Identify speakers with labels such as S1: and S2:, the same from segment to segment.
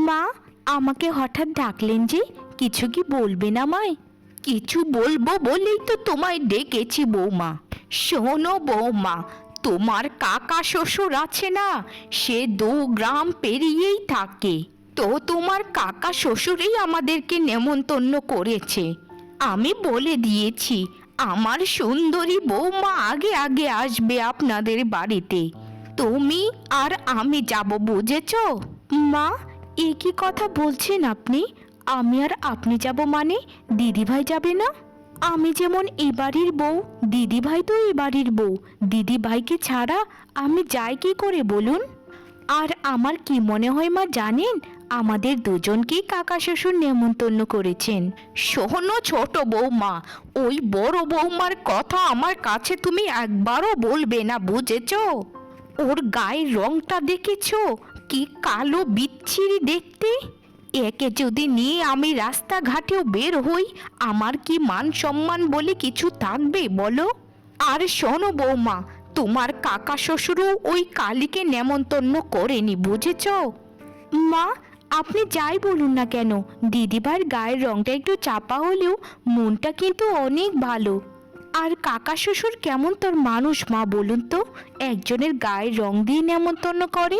S1: মা, আমাকে হঠাৎ ডাকলেন যে? কিছু কি বলবেন আমায়? কিছু বলবো বলেই তো তোমায় ডেকেছি বৌমা। শোনো বৌমা, তোমার কাকা শ্বশুর আছে না, সে 2 গ্রাম পেরিয়েই থাকে। তো তোমার কাকা শ্বশুরই আমাদেরকে নেমন্তন্ন করেছে। আমি বলে দিয়েছি আমার সুন্দরী বৌমা আগে আগে আসবে আপনাদের বাড়িতে। তুমি আর আমি যাব, বুঝেছো? মা, এ কি কথা বলছেন আপনি? আমি আর আপনি যাব মানে দিদিভাই যাবে না? আমি যেমন এ বাড়ির বউ, দিদিভাই তো এ বাড়ির বউ। দিদিভাইকে ছাড়া আমি যাই কি করে বলুন? আর আমার কি মনে হয় মা জানেন, আমাদের দুজনকেই কাকা শ্বশুর নেমন্তন্ন করেছেন। শোনো ছোট বৌমা, ওই বড় বৌমার কথা আমার কাছে তুমি একবারও বলবে না, বুঝেছো? ওর গায়ের রংটা দেখেছো? কি কালো বিচ্ছিরি দেখতে। একে যদি নিয়ে আমি রাস্তাঘাটেও বের হই, আমার কি মান সম্মান বলে কিছু থাকবে বলো? আর শোনো বৌমা, তোমার কাকা শ্বশুরও ওই কালীকে নেমন্তন্ন করেনি, বুঝেছো? মা, আপনি যাই বলুন না কেন, দিদিভাইয়ের গায়ের রংটা একটু চাপা হলেও মনটা কিন্তু অনেক ভালো। আর কাকা শ্বশুর কেমন তোর মানুষ মা, বলুন তো? একজনের গায়ের রং দিয়ে নেমন্তন্ন করে।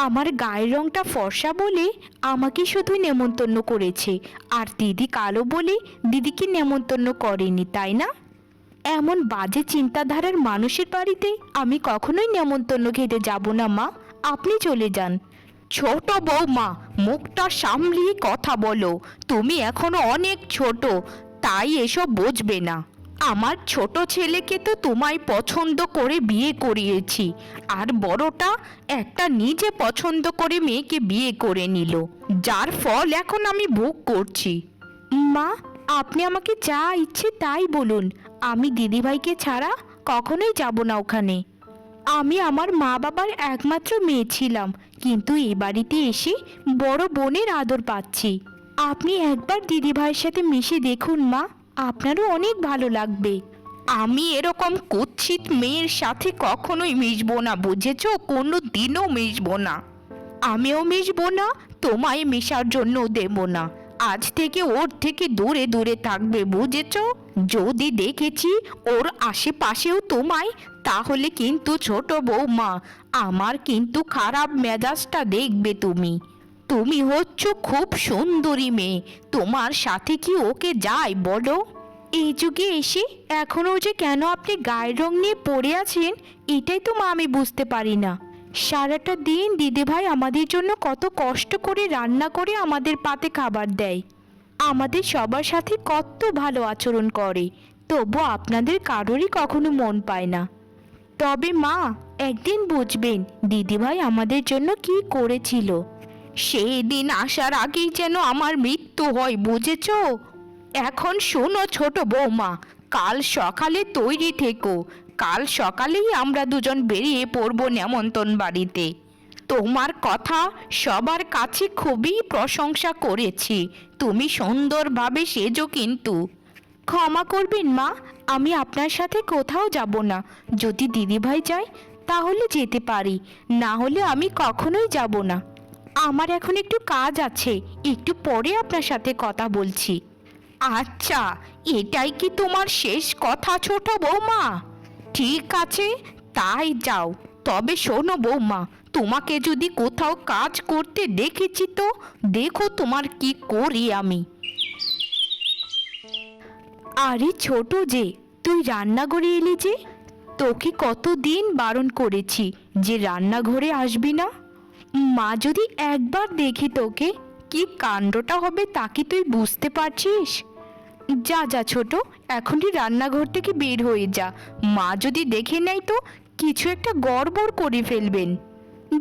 S1: আমার গায়ের রংটা ফর্সা বলে আমাকে শুধু নেমন্তন্ন করেছে, আর দিদি কালো বলে দিদিকে নেমন্তন্ন করেনি, তাই না? এমন বাজে চিন্তাধারার মানুষের বাড়িতে আমি কখনোই নেমন্তন্ন খেতে যাব না মা। আপনি চলে যান। ছোট বৌমা, মুখটা সামলিয়ে কথা বলো। তুমি এখনো অনেক ছোট, তাই এসব বুঝবে না। আমার ছোট ছেলেকে তো তোমায় পছন্দ করে বিয়ে করিয়েছি, আর বড়টা একটা নিজে পছন্দ করে মেয়েকে বিয়ে করে নিল, যার ফল এখন আমি ভোগ করছি। মা, আপনি আমাকে যা ইচ্ছে তাই বলুন, আমি দিদিভাইকে ছাড়া কখনোই যাব না ওখানে। আমি আমার মা বাবার একমাত্র মেয়ে ছিলাম, কিন্তু এ বাড়িতে এসে বড় বোনের আদর পাচ্ছি। আপনি একবার দিদিভাইয়ের সাথে মিশে দেখুন মা, আপনারও অনেক ভালো লাগবে। আমি এরকম কুৎসিত মেয়ের সাথে কখনোই মিশবো না, বুঝেছো? কোনো দিনও মিশবো না। আমিও মিশবো না, তোমায় মেশার জন্য দেব না। আজ থেকে ওর থেকে দূরে দূরে থাকবে, বুঝেছো? যদি দেখেছি ওর আশেপাশেও তোমায়, তাহলে কিন্তু ছোট বৌমা, আমার কিন্তু খারাপ মেজাজটা দেখবে তুমি। তুমি হচ্ছ খুব সুন্দরী মেয়ে, তোমার সাথে কি ওকে যায় বলো? এই যুগে এসে এখনও যে কেন আপনি গায়ের রং নিয়ে পড়ে আছেন, এটাই তো মা আমি বুঝতে পারি না। সারাটা দিন দিদিভাই আমাদের জন্য কত কষ্ট করে রান্না করে আমাদের পাতে খাবার দেয়, আমাদের সবার সাথে কত ভালো আচরণ করে, তবু আপনাদের কারোরই কখনো মন পায় না। তবে মা, একদিন বুঝবেন দিদিভাই আমাদের জন্য কি করেছিল। সেই দিন আসার আগেই যেন আমার মৃত্যু হয়, বুঝেছো? এখন শোনো ছোট বৌমা, কাল সকালে তৈরি থেকো। কাল সকালেই আমরা দুজন বেরিয়ে পড়বো নেমন্তন বাড়িতে। তোমার কথা সবার কাছে খুবই প্রশংসা করেছি, তুমি সুন্দরভাবে সেজো কিন্তু। ক্ষমা করবেন মা, আমি আপনার সাথে কোথাও যাব না। যদি দিদিভাই যায় তাহলে যেতে পারি, না হলে আমি কখনোই যাব না। আমার এখন একটু কাজ আছে, একটু পরে আপনার সাথে কথা বলছি। আচ্ছা, এটাই কি তোমার শেষ কথা ছোট বৌমা? ঠিক আছে, তাই যাও। তবে শোনো বৌমা, তোমাকে যদি কোথাও কাজ করতে দেখেছি তো দেখো তোমার কি করি আমি। আরে ছোট যে, তুই রান্নাঘরে এলি যে? তোকে কতদিন বারণ করেছি যে রান্নাঘরে আসবি না। মা যদি একবার দেখি তোকে, কি কাণ্ডটা হবে তা কি তুই বুঝতে পারছিস? যা যা ছোট, এখনই রান্নাঘর থেকে বের হয়ে যা। মা যদি দেখে নেয় তো কিছু একটা গড়বড় করে ফেলবেন।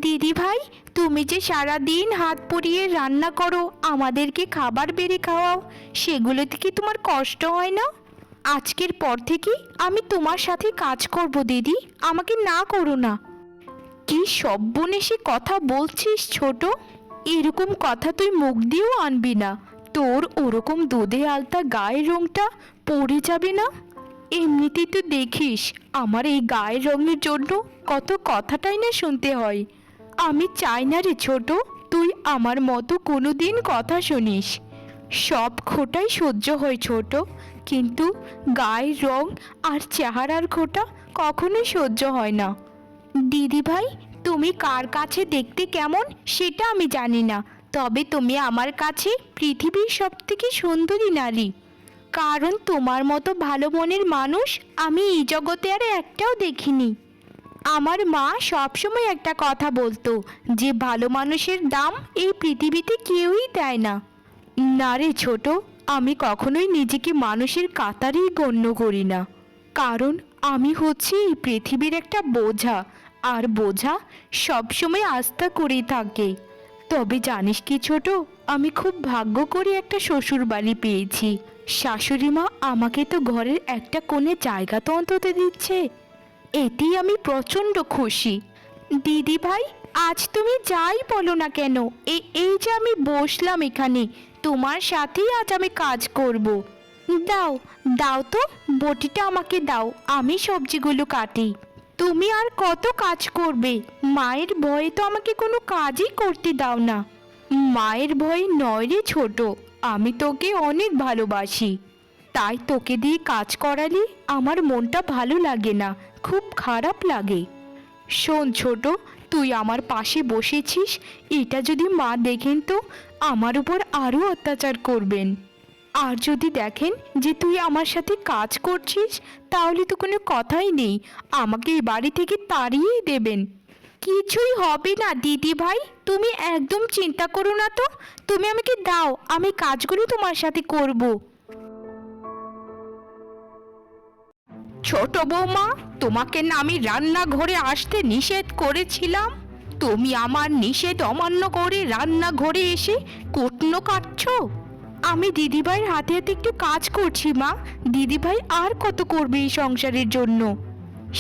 S1: দিদি ভাই, তুমি যে সারা দিন হাত পুড়িয়ে রান্না করো, আমাদেরকে খাবার বেড়ে খাওয়াও, সেগুলোতে কি তোমার কষ্ট হয় না? আজকের পর থেকে আমি তোমার সাথে কাজ করব দিদি, আমাকে না করো না। কি সব্বনেশে কথা বলছিস ছোট? এরকম কথা তুই মুখ দিয়েও আনবি না, তোর ওরকম দুধে আলতা গায়ের রংটা পড়ে যাবে না। এমনিতেই তো দেখিস আমার এই গায়ের রঙের জন্য কত কথাটাই না শুনতে হয়। আমি চাই না রে ছোট, তুই আমার মতো কোনোদিন কথা শুনিস। সব খোটাই সহ্য হয় ছোট, কিন্তু গায়ের রং আর চেহারার খোটা কখনোই সহ্য হয় না। দিদি ভাই, তুমি কার কাছে দেখতে কেমন সেটা আমি জানি না, তবে তুমি আমার কাছে পৃথিবীর সবথেকে সুন্দরী নারী। কারণ তোমার মতো ভালো মনের মানুষ আমি এই জগতে আর একটাও দেখিনি। আমার মা সবসময় একটা কথা বলতো যে ভালো মানুষের দাম এই পৃথিবীতে কেউই দেয় না। না রে ছোট, আমি কখনোই নিজেকে মানুষের কাতারেই গণ্য করি না, কারণ আমি হচ্ছি এই পৃথিবীর একটা বোঝা, আর বোঝা সবসময় আস্থা করেই থাকে। তবে জানিস কি ছোট, আমি খুব ভাগ্য করে একটা শ্বশুর বাড়ি পেয়েছি। শাশুড়ি মা আমাকে তো ঘরের একটা কোণে জায়গা তো অন্তত দিচ্ছে, এতেই আমি প্রচণ্ড খুশি। দিদি ভাই, আজ তুমি যাই বলো না কেন, এই যে আমি বসলাম এখানে, তোমার সাথেই আজ আমি কাজ করব। দাও, দাও তো, বটিটা আমাকে দাও, আমি সবজিগুলো কাটি। তুমি আর কত কাজ করবে? মায়ের ভয়ে তো আমাকে কোনো কাজই করতে দাও না। মায়ের ভয় নয় রে ছোট, আমি তোকে অনেক ভালোবাসি, তাই তোকে দিয়ে কাজ করালে আমার মনটা ভালো লাগে না, খুব খারাপ লাগে। শোন ছোট, তুই আমার পাশে বসেছিস, এটা যদি মা দেখেন তো আমার উপর আরও অত্যাচার করবেন। আর যদি দেখেন যে তুই আমার সাথে কাজ করছিস, তাহলে তো কোনো কথাই নেই, আমাকে এই বাড়ি থেকে তাড়িয়েই দেবেন। কিছুই হবে না দিদি ভাই, তুমি একদম চিন্তা করো না তো, তুমি আমাকে দাও, আমি কাজগুলো তোমার সাথে করব। ছোট বৌমা, তোমাকে না আমি রান্নাঘরে আসতে নিষেধ করেছিলাম? তুমি আমার নিষেধ অমান্য করে রান্নাঘরে এসে কুটনো কাটছো। আমি দিদিভাইয়ের হাতে হাতে একটু কাজ করছি মা, দিদিভাই আর কত করবে এই সংসারের জন্য?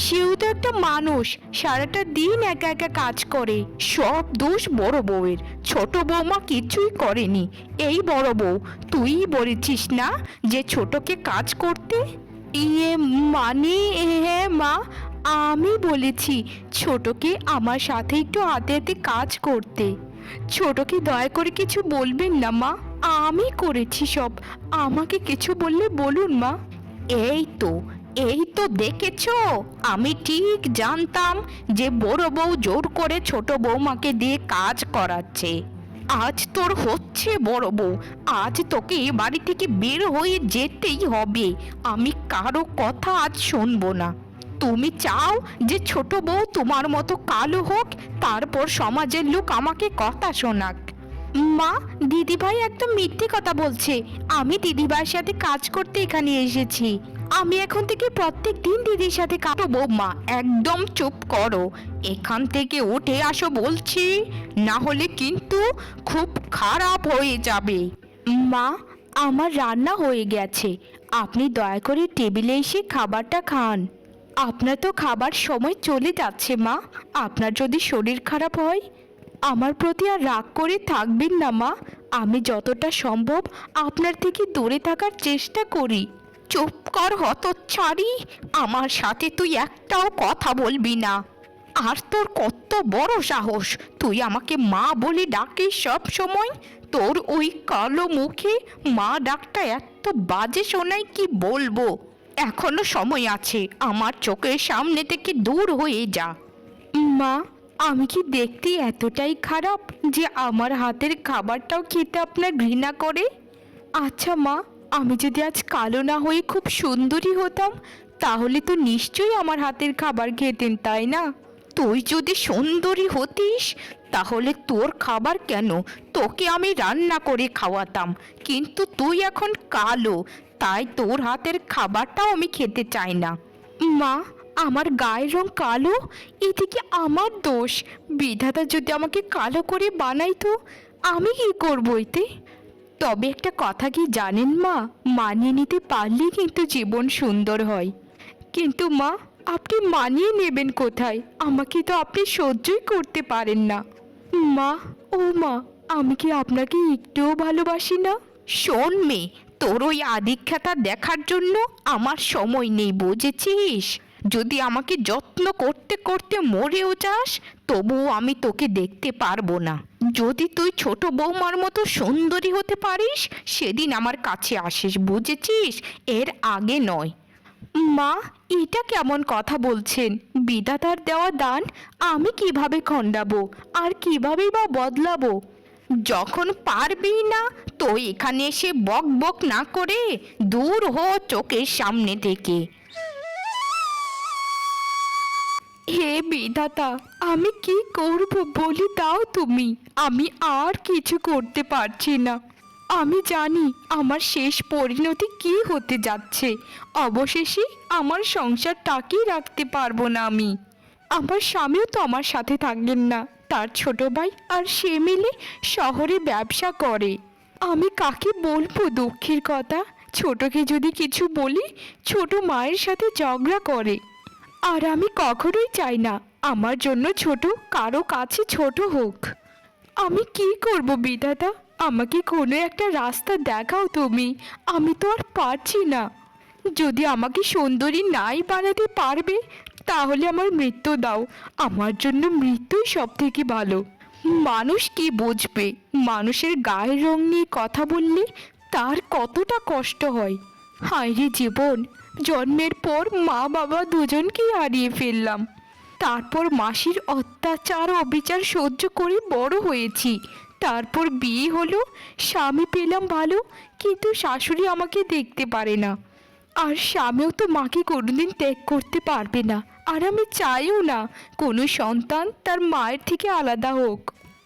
S1: সেও তো একটা মানুষ, সারাটা দিন একা একা কাজ করে। সব দোষ বড় বউয়ের, ছোট বৌমা কিছুই করেনি। এই বড় বউ, তুই বলেছিস না যে ছোটকে কাজ করতে? ইয়ে মানে, হ্যাঁ মা, আমি বলেছি ছোটকে আমার সাথে একটু হাতে হাতে কাজ করতে। ছোটকে দয়া করে কিছু বলবেন না মা, আমি করেছি সব, আমাকে কিছু বললে বলুন মা। এই তো দেখেছো, আমি ঠিক জানতাম যে বড় বউ জোর করে ছোট বৌমাকে দিয়ে কাজ করাচ্ছে। আজ তোর হচ্ছে বড় বউ, আজ তোকে এ বাড়ি থেকে বের হয়ে যেতেই হবে। আমি কারো কথা আজ শুনবো না। তুমি চাও যে ছোট বউ তোমার মতো কালো হোক, তারপর সমাজের লোক আমাকে কথা শোনাক। মা, দিদিভাই একদম মিথ্যে কথা বলছে, আমি দিদিভাইয়ের সাথে কাজ করতে এখানে এসেছি। আমি এখন থেকে প্রত্যেক দিন দিদির সাথে কাটো। বৌমা, একদম চুপ করো, এখান থেকে উঠে আসো বলছি, না হলে কিন্তু খুব খারাপ হয়ে যাবে। মা, আমার রান্না হয়ে গেছে, আপনি দয়া করে টেবিলে এসে খাবারটা খান। আপনার তো খাবার সময় চলে যাচ্ছে মা, আপনার যদি শরীর খারাপ হয় আমার প্রতি আর রাগ করে থাকবেন না মা, আমি যতটা সম্ভব আপনার থেকে দূরে থাকার চেষ্টা করি। চুপ কর হতচ্ছাড়ি, আমার সাথে তুই একটাও কথা বলবি না। আর তোর কত বড় সাহস, তুই আমাকে মা বলে ডাকিস সব সময়? তোর ওই কালো মুখে মা ডাকটা এত বাজে শোনায় কি বলবো। এখনো সময় আছে, আমার চোখের সামনে থেকে দূর হয়ে যা। মা, আমি কি দেখতে এতটাই খারাপ যে আমার হাতের খাবারটাও খেতে আপনার ঘৃণা করে? আচ্ছা মা, আমি যদি আজ কালো না হয়ে খুব সুন্দরী হতাম, তাহলে তো নিশ্চয়ই আমার হাতের খাবার খেতেন, তাই না? তুই যদি সুন্দরী হতিস তাহলে তোর খাবার কেন, তোকে আমি রান্না করে খাওয়াতাম। কিন্তু তুই এখন কালো, তাই তোর হাতের খাবারটাও আমি খেতে চাই না। মা, আমার গায়ের রং কালো, এতে কি আমার দোষ? বিধাতা যদি আমাকে কালো করে বানাইতো, আমি কি করবো এতে? তবে একটা কথা কি জানেন মা, মানিয়ে নিতে পারলেই কিন্তু জীবন সুন্দর হয়। কিন্তু মা, আপনি মানিয়ে নেবেন কোথায়? আমাকে তো আপনি সহ্যই করতে পারেন না। মা, ও মা, আমি কি আপনাকে একটুও ভালোবাসি না? শোন মেয়ে, তোর ওই আদিক্ষেতা দেখার জন্য আমার সময় নেই, বুঝেছিস? যদি আমাকে যত্ন করতে করতে মরেও যাস তবুও আমি তোকে দেখতে পারবো না। যদি তুই ছোট বৌমার মতো সুন্দরী হতে পারিস সেদিন আমার কাছে আসিস, বুঝেছিস? এর আগে নয়। মা, এটা কেমন কথা বলছেন? বিধাতার দেওয়া দান আমি কিভাবে খণ্ডাবো আর কিভাবেই বা বদলাবো? যখন পারবি না তো এখানে এসে বক বক না করে দূর হো চোখের সামনে থেকে। হে বিধাতা, আমি কি করব বলি দাও তুমি। আমি আর কিছু করতে পারছি না। আমি জানি আমার শেষ পরিণতি কি হতে যাচ্ছে। অবশেষে আমার সংসারটাকেই রাখতে পারবো না আমি। আমার স্বামীও তো আমার সাথে থাকবেন না, তার ছোট ভাই আর সে মিলে শহরে ব্যবসা করে। আমি কাকে বলবো দুঃখের কথা? ছোটকে যদি কিছু বলি ছোট মায়ের সাথে ঝগড়া করে। আর আমি কখনোই চাই না আমার জন্য ছোট কারো কাছে ছোট হোক। আমি কি করব বিধাতা? আমাকে কোনো একটা রাস্তা দেখাও তুমি। আমি তো আর পারছি না। যদি আমাকে সুন্দরী নাই বানাতে পারবে তাহলে আমার মৃত্যু দাও। আমার জন্য মৃত্যুই সব থেকে ভালো। মানুষ কি বুঝবে? মানুষের গায়ের রং নিয়ে কথা বললে তার কতটা কষ্ট হয়। হায় রে জীবন, জন্মের পর মা বাবা দুজনকেই হারিয়ে ফেললাম। তারপর মাসির অত্যাচার অবিচার সহ্য করে বড় হয়েছি। তারপর বিয়ে হলো, স্বামী পেলাম ভালো, কিন্তু শাশুড়ি আমাকে দেখতে পারে না। আর স্বামীও তো মাকে কোনোদিন ত্যাগ করতে পারবে না। আর আমি চাইও না কোনো সন্তান তার মায়ের থেকে আলাদা হোক।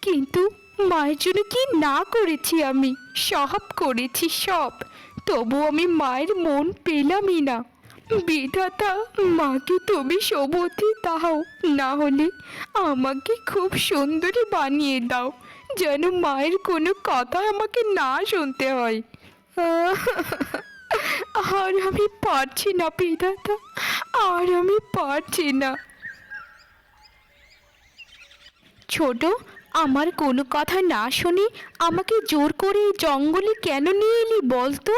S1: কিন্তু মায়ের জন্য কি না করেছি আমি? সব করেছি সব, তবু আমি মায়ের মন পেলামই না। বিধাতা, মাকে তুমি সুবুদ্ধি দাও, না হলে আমাকে খুব সুন্দরী বানিয়ে দাও, যেন মায়ের কোনো কথা আমাকে না শুনতে হয়। আর আমি পারছি না বিধাতা, আর আমি পারছি না। ছোট, আমার কোনো কথা না শুনে আমাকে জোর করে এই জঙ্গলে কেন নিয়ে এলি বলতো?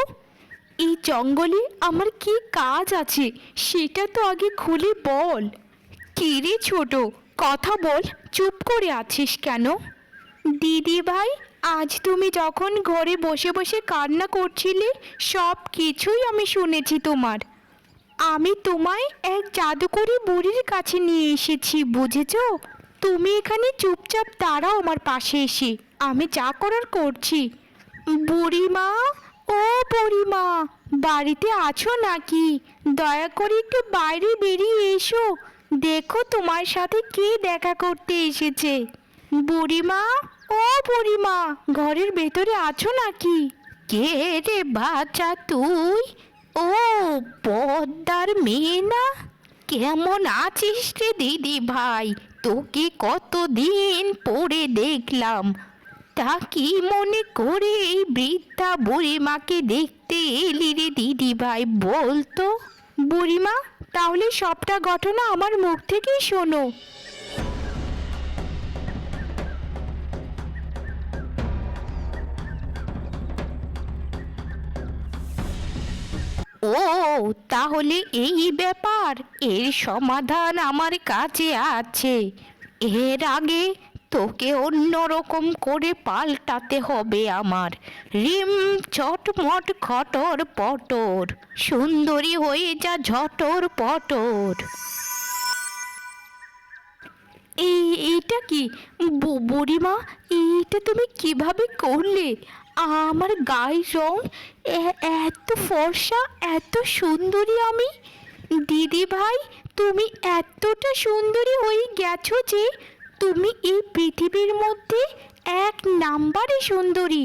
S1: এই জঙ্গলে আমার কি কাজ আছে সেটা তো আগে খুলে বল। কি রে ছোট, কথা বল, চুপ করে আছিস কেন? দিদি ভাই, আজ তুমি যখন ঘরে বসে বসে কান্না করছিলে সব কিছুই আমি শুনেছি তোমার। আমি তোমায় এক জাদুকরি বুড়ির কাছে নিয়ে এসেছি, বুঝেছো? তুমি এখানে চুপচাপ দাঁড়াও আমার পাশে এসে, আমি যা করার করছি। বুড়িমা, ও বুড়িমা, বাড়িতে আছো নাকি? দয়া করে একটু বাইরে বেরিয়ে এসো, দেখো তোমার সাথে কে দেখা করতে এসেছে। বুড়িমা, ও বুড়িমা, ঘরের ভেতরে আছো নাকি? কে রে বাচ্চা তুই? ও, পদ্মার মেয়ে না? কেমন আছিস রে দিদি ভাই? তোকে কতদিন পরে দেখলাম। তা কি মনে করে এই বৃদ্ধা বুড়িমাকে দেখতে এলি রে দিদি ভাই, বলতো? বুড়িমা, তাহলে সবটা ঘটনা আমার মুখ থেকেই শোনো। ও, তাহলে এই ব্যাপার। এর সমাধান আমার কাছে আছে। এর আগে তোকে অন্যরকম করে পাল্টাতে হবে আমার। রিম চটমট খটর পটর, সুন্দরী হয়ে যা ঝটর পটর। এইটা কি বুড়িমা? এইটা তুমি কিভাবে করলে? আমার গায়ের রং এত ফর্সা, এত সুন্দরী আমি। দিদি ভাই, তুমি এতটা সুন্দরী হয়ে গেছো যে তুমি এই পৃথিবীর মধ্যে এক নাম্বারে সুন্দরী।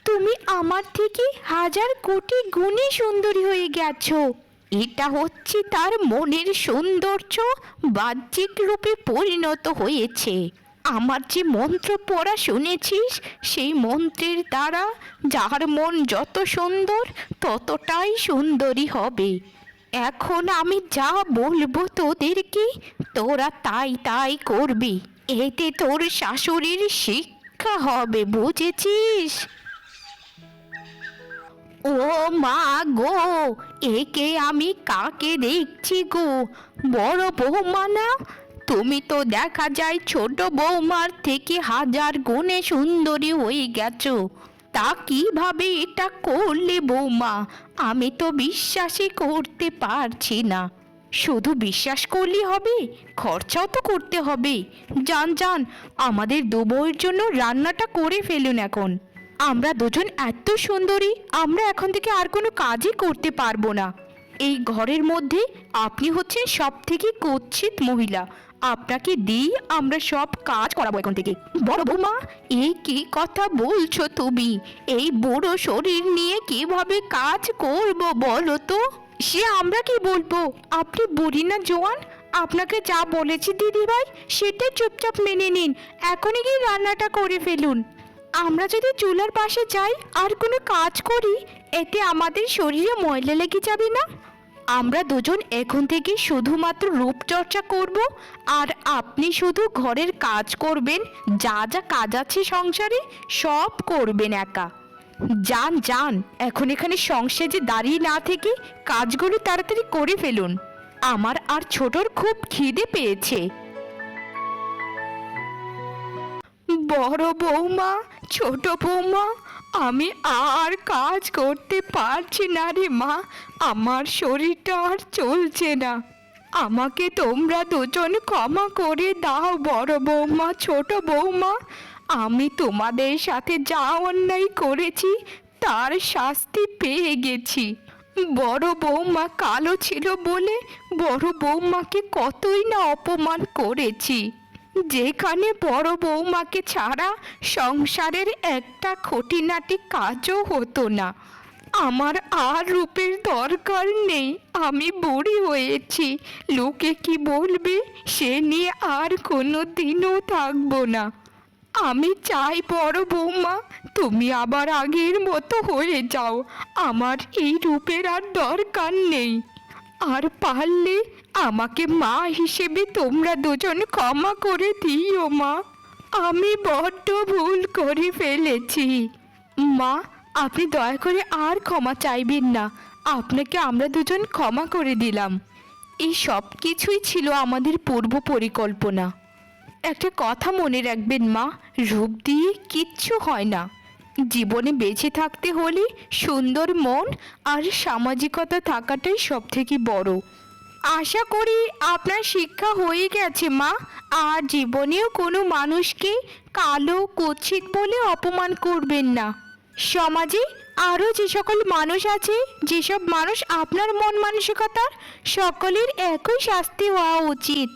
S1: তুমি আমার থেকে হাজার কোটি গুণে সুন্দরী হয়ে গেছো। এটা হচ্ছে তার মনের সৌন্দর্য বাহ্যিক রূপে পরিণত হয়েছে। আমার যে মন্ত্র পড়া শুনেছিস সেই মন্ত্রের দ্বারা যার মন যত সুন্দর ততটাই সুন্দরী হবে। এখন আমি যা বলবো তোদেরকে তোরা তাই তাই করবি। এতে তোর শাশুড়ির শিক্ষা হবে, বুঝেছিস? ও মা গো, একে আমি কাকে দেখছি গো? বড় বৌমা না? তুমি তো দেখা যায় ছোট বৌমার থেকে হাজার গুণে সুন্দরী হয়ে গেছো। তা কিভাবে এটা করলে বৌমা? আমি তো বিশ্বাসই করতে পারছি না। শুধু বিশ্বাস করলেই হবে? খরচাও তো করতে হবে। যান যান, আমাদের দু বউয়ের জন্য রান্নাটা করে ফেলুন এখন। আমরা দুজন এত সুন্দরী, আমরা এখন থেকে আর কোনো কাজই করতে পারবো না। এই ঘরের মধ্যে আপনি হচ্ছেন সব থেকে কুৎসিত মহিলা। আপনাকে দিয়ে আমরা সব কাজ করাবো এখন থেকে। বড় বৌমা, এই কি কথা বলছো তুমি? এই বুড়ো শরীর নিয়ে কিভাবে কাজ করব বলো তো? সে আমরা কি বলবো? আপনি বুড়ি না জোয়ান? আপনাকে যা বলেছি দিদিভাই, সেটাই চুপচাপ মেনে নিন। এখনই গিয়ে রান্নাটা করে ফেলুন। আমরা যদি চুলার পাশে যাই আর কোনো কাজ করি, এতে আমাদের শরীরে ময়লা লেগে যাবে না? আমরা দুজন এখন থেকে শুধুমাত্র রূপচর্চা করব, আর আপনি শুধু ঘরের কাজ করবেন। যা যা কাজ আছে সংসারে সব করবেন একা। যান যান, এখন এখানে সংসারে দাঁড়িয়ে না থেকে কাজগুলো তাড়াতাড়ি করে ফেলুন। আমার আর ছোটর খুব খিদে পেয়েছে। বড় বৌমা, ছোট বৌমা, আমি আর কাজ করতে পারছি না রে মা। আমার শরীরটা আর চলছে না। আমাকে তোমরা দুজন ক্ষমা করে দাও বড় বৌমা, ছোট বৌমা। আমি তোমাদের সাথে যা অন্যায় করেছি তার শাস্তি পেয়ে গেছি। বড় বৌমা কালো ছিল বলে বড় বৌমাকে কতই না অপমান করেছি। যেখানে বড় বৌমাকে ছাড়া সংসারের একটা খুঁটিনাটি কাজও হতো না। আমার আর রূপের দরকার নেই। আমি বুড়ি হয়েছি, লোকে কি বলবে সে নিয়ে আর কোনো দিনও থাকবো না। আমি চাই বড় বৌমা, তুমি আবার আগের মতো হয়ে যাও। আমার এই রূপের আর দরকার নেই। আর পারলে আমাকে মা হিসেবে তোমরা দুজন ক্ষমা করে দিও মা। আমি বড্ড ভুল করে ফেলেছি। মা, আপনি দয়া করে আর ক্ষমা চাইবেন না। আপনাকে আমরা দুজন ক্ষমা করে দিলাম। এই সব কিছুই ছিল আমাদের পূর্ব পরিকল্পনা। একটা কথা মনে রাখবেন মা, রূপ দিয়ে কিচ্ছু হয় না। জীবনে বেঁচে থাকতে হলে সুন্দর মন আর সামাজিকতা থাকাটাই সব থেকে বড়। আশা করি আপনার শিক্ষা হয়ে গেছে মা। আর জীবনেও কোনো মানুষকে কালো কুৎসিত বলে অপমান করবেন না। সমাজে আরও যে সকল মানুষ আছে, যেসব মানুষ আপনার মন মানসিকতার, সকলের একই শাস্তি হওয়া উচিত।